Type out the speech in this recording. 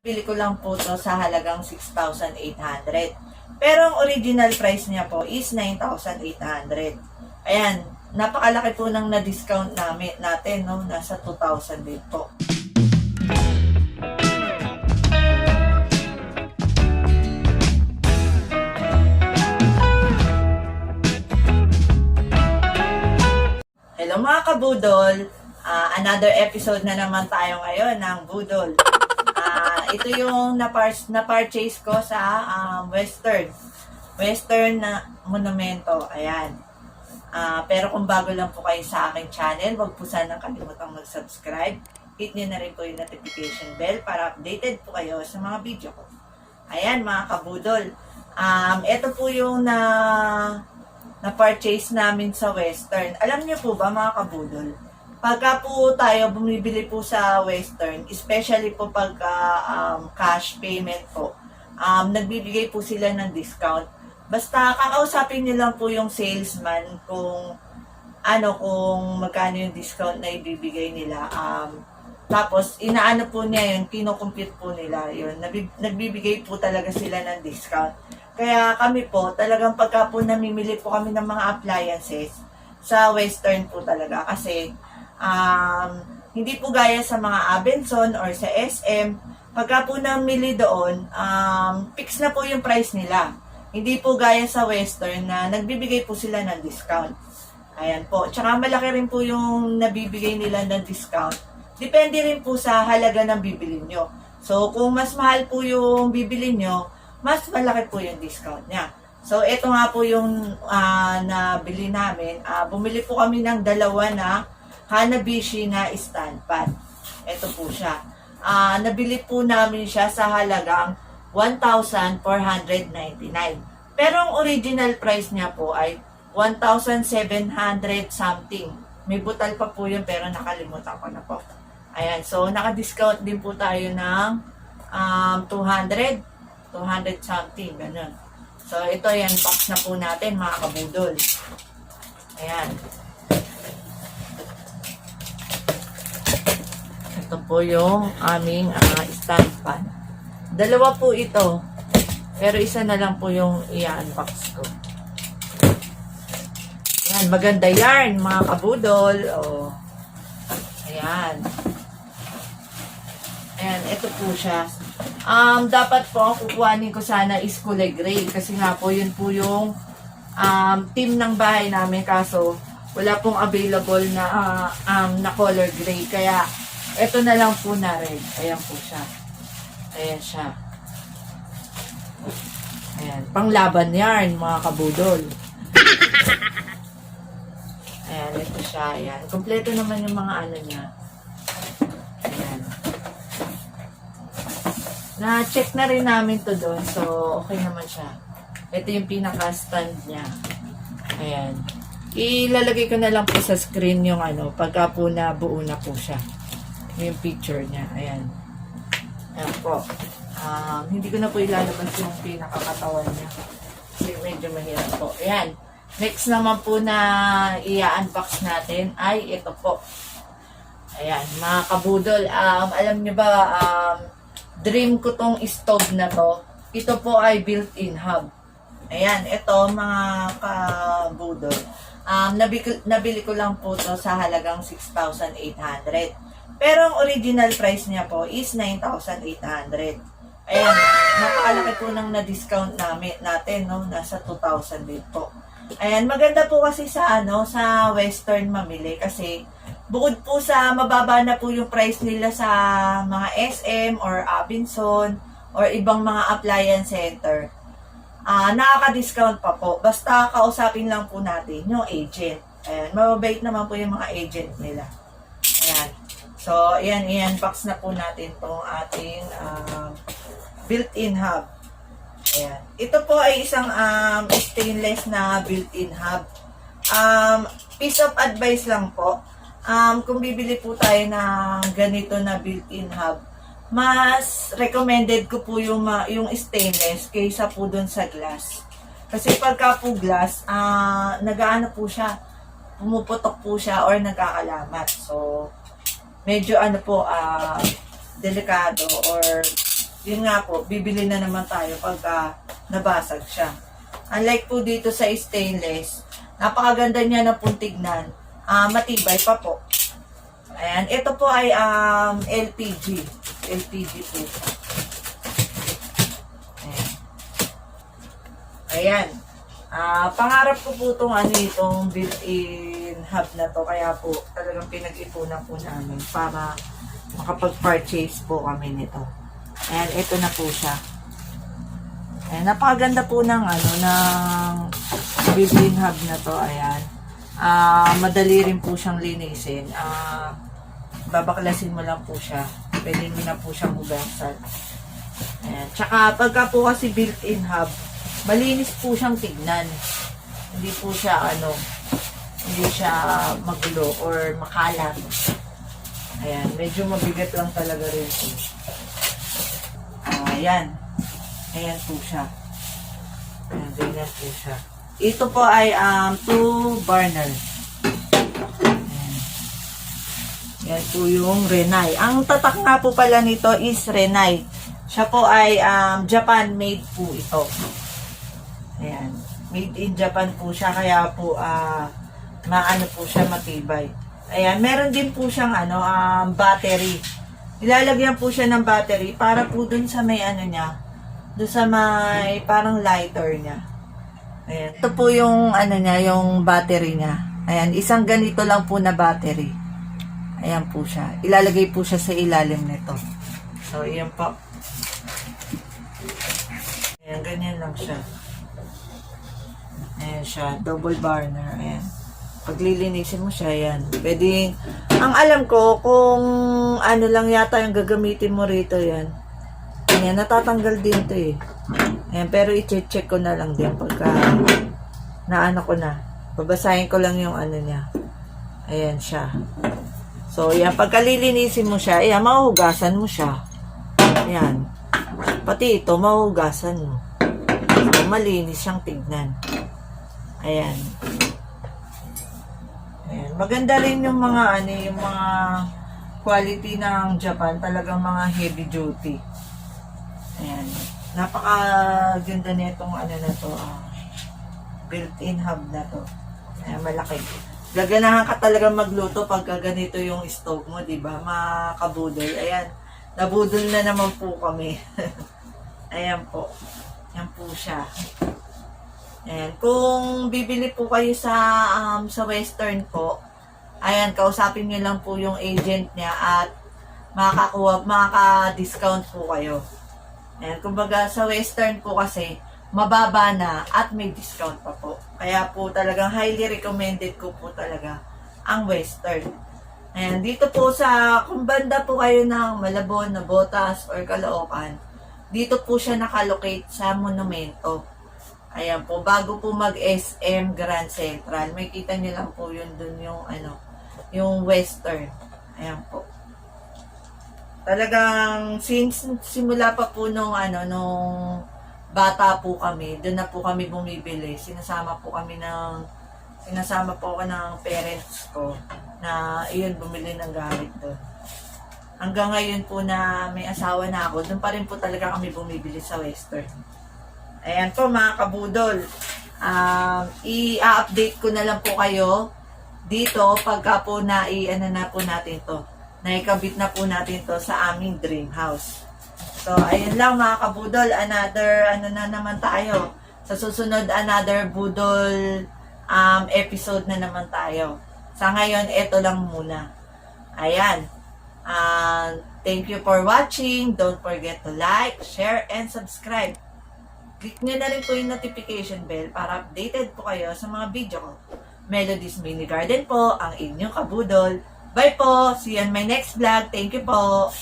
Pili ko lang po to sa halagang 6,800. Pero ang original price niya po is 9,800. Ayan, napakalaki po ng na-discount natin, no? Nasa 2,000 din po. Hello mga kabudol! Another episode na naman tayo ngayon ng Budol. Ito yung na-purchase ko sa Western na monumento. Ayan. Pero kung bago lang po kayo sa aking channel, huwag po sanang kalimutang mag-subscribe. Hit nyo na rin po yung notification bell para updated po kayo sa mga video ko. Ayan mga kabudol. Ito po yung na-purchase namin sa Western. Alam niyo po ba mga kabudol? Pagka po tayo bumibili po sa Western, especially po pagka cash payment po, nagbibigay po sila ng discount. Basta kakausapin niyo lang po yung salesman kung magkano yung discount na ibibigay nila. Tapos inaano po niya yun, kino-compute po nila yun. Nagbibigay po talaga sila ng discount. Kaya kami po, talagang pagka po namimili po kami ng mga appliances sa Western po talaga. Kasi hindi po gaya sa mga Abenson or sa SM, pagka po namili doon, fix na po yung price nila. Hindi po gaya sa Western na nagbibigay po sila ng discount. Ayan po. Tsaka malaki rin po yung nabibigay nila ng discount. Depende rin po sa halaga ng bibili nyo. So, kung mas mahal po yung bibili nyo, mas malaki po yung discount niya. So, ito nga po yung nabili namin. Bumili po kami ng dalawa na Hanabishi na stand pan. Ito po siya. Nabili po namin siya sa halagang 1,499. Pero ang original price niya po ay 1,700 something. May butal pa po yun pero nakalimutan ko na po. Ayan. So, naka-discount din po tayo ng 200 something. Ganun. So, ito yan. Box na po natin mga kabudol. Ayan. Ito po yung aming stand pan. Dalawa po ito. Pero isa na lang po yung i-unbox ko. Ayan, maganda yarn mga kabudol. Oh. Ayan. Ayan, ito po siya. Dapat po ang kukuhanin ko sana is kulay gray. Kasi nga po, yun po yung team ng bahay namin. Kaso, wala pong available na color gray. Kaya, ito na lang po na red. Ayan po siya. Ayan siya. Ayan. Panglaban yarn, mga kabudol. Ayan, ito siya. Ayan. Kompleto naman yung mga ano niya. Ayan. Na-check na rin namin to doon. So, okay naman siya. Ito yung pinaka-stand niya. Ayan. Ilalagay ko na lang po sa screen yung pagka po na buo na po siya. Yung picture niya. Ayan. Ayan po. Hindi ko na po ilalabas yung pinakakatawan niya. Kasi medyo mahirap po. Ayan. Next naman po na i-unbox natin ay ito po. Ayan. Mga kabudol. Alam niyo ba, dream ko tong stove na to. Ito po ay built-in hub. Ayan. Ito mga kabudol. Nabili ko lang po to sa halagang 6,800. Pero ang original price niya po is 9,800. Ayan, napakalaki po ng na-discount natin, no? Nasa 2,000 din po. Ayan, maganda po kasi sa Western mamili kasi bukod po sa mababa na po yung price nila sa mga SM or Abenson or ibang mga appliance center. Nakaka-discount pa po. Basta kausapin lang po natin yung agent. Ayan, mababait naman po yung mga agent nila. Ayan. So, ayan, i-unbox na po natin itong ating built-in hub. Ayan. Ito po ay isang stainless na built-in hub. Piece of advice lang po. Kung bibili po tayo ng ganito na built-in hub, mas recommended ko po yung stainless kaysa po dun sa glass. Kasi pagka po glass, nagaano po siya, pumuputok po siya or nagkakalamat. So, medyo delikado or yun nga po, bibili na naman tayo pagka nabasag siya. Unlike po dito sa stainless, napakaganda niya na pong tignan. Matibay pa po. Ayan, ito po ay LPG. LPG po. Ayan. Ayan. Pangarap ko po itong built-in hub na to. Kaya po talagang pinag-ipunan po namin para makapag-purchase po kami nito. Ayan, ito na po siya. Ayan, napakaganda po ng built-in hub na to. Ayan. Madali rin po siyang linisin. Babaklasin mo lang po siya. Pwede mo na po siyang hugasan. Ayan. Tsaka pagka po kasi built-in hub, malinis po siyang tignan. Hindi po siya hindi siya magulo or makalat. Ayan, medyo mabigat lang talaga rin po. Ayan. Ayan po siya. Ayan, ganyan po siya. Ito po ay 2 burner. Ayan. Yan po yung Renai. Ang tatak nga po pala nito is Renai. Siya po ay Japan made po ito. Ayan. Made in Japan po siya. Kaya po maano po siya, matibay. Ayan. Meron din po siyang battery. Ilalagyan po siya ng battery para po dun sa may niya. Dun sa may parang lighter niya. Ayan. Ito po yung niya, yung battery niya. Ayan. Isang ganito lang po na battery. Ayan po siya. Ilalagay po siya sa ilalim nito. So, ayan po. Ayan. Ganyan lang siya. Ayan siya, double burner. Ayan. Pag lilinisin mo siya, ayan. Pwede, ang alam ko, kung lang yata yung gagamitin mo rito, yan. Ayan, natatanggal din to eh. Ayan, pero i-check ko na lang din pagka naano ko na. Babasahin ko lang yung niya. Ayan siya. So, ayan, pagka lilinisin mo siya, ayan, mahuhugasan mo siya. Ayan. Pati ito, mahuhugasan mo. So, malinis siyang tignan. Ayan. Ayan. Maganda rin yung mga yung mga quality ng Japan, talagang mga heavy duty. Ayan. Napakaganda nitong na to, built-in hub na to. Ayan, malaki. Gaganahan ka talaga magluto pagka ganito yung stove mo, di ba? Makabudol. Ayan. Nabudol na naman po kami. Ayan po. Ayan po siya. Ayan. Kung bibili po kayo sa Western po, ayan, kausapin nyo lang po yung agent niya at makaka-discount po kayo. Ayan. Kumbaga sa Western po kasi, mababa na at may discount pa po. Kaya po talagang highly recommended ko po talaga ang Western. Ayan. Dito po kung banda po kayo ng Malabon, Nabotas, or Caloocan, dito po siya nakalocate sa Monumento. Ayan po, bago po mag-SM Grand Central, may kita nyo lang po yun dun yung yung Western. Ayan po. Talagang since simula pa po nung bata po kami, doon na po kami bumibili. Sinasama po ako ng parents ko na iyon, bumili ng gamit doon. Hanggang ngayon po na may asawa na ako, doon pa rin po talaga kami bumibili sa Western. Ayan po mga kabudol. I-update ko na lang po kayo dito pagka po na po natin to. Naikabit na po natin to sa aming dream house. So, ayun lang mga kabudol. Another, na naman tayo. Sa susunod, another budol episode na naman tayo. Sa ngayon, ito lang muna. Ayan. Thank you for watching. Don't forget to like, share, and subscribe. Click nyo na rin po yung notification bell para updated po kayo sa mga video ko. Melody's Mini Garden po, ang inyong kabudol. Bye po! See you on my next vlog. Thank you po!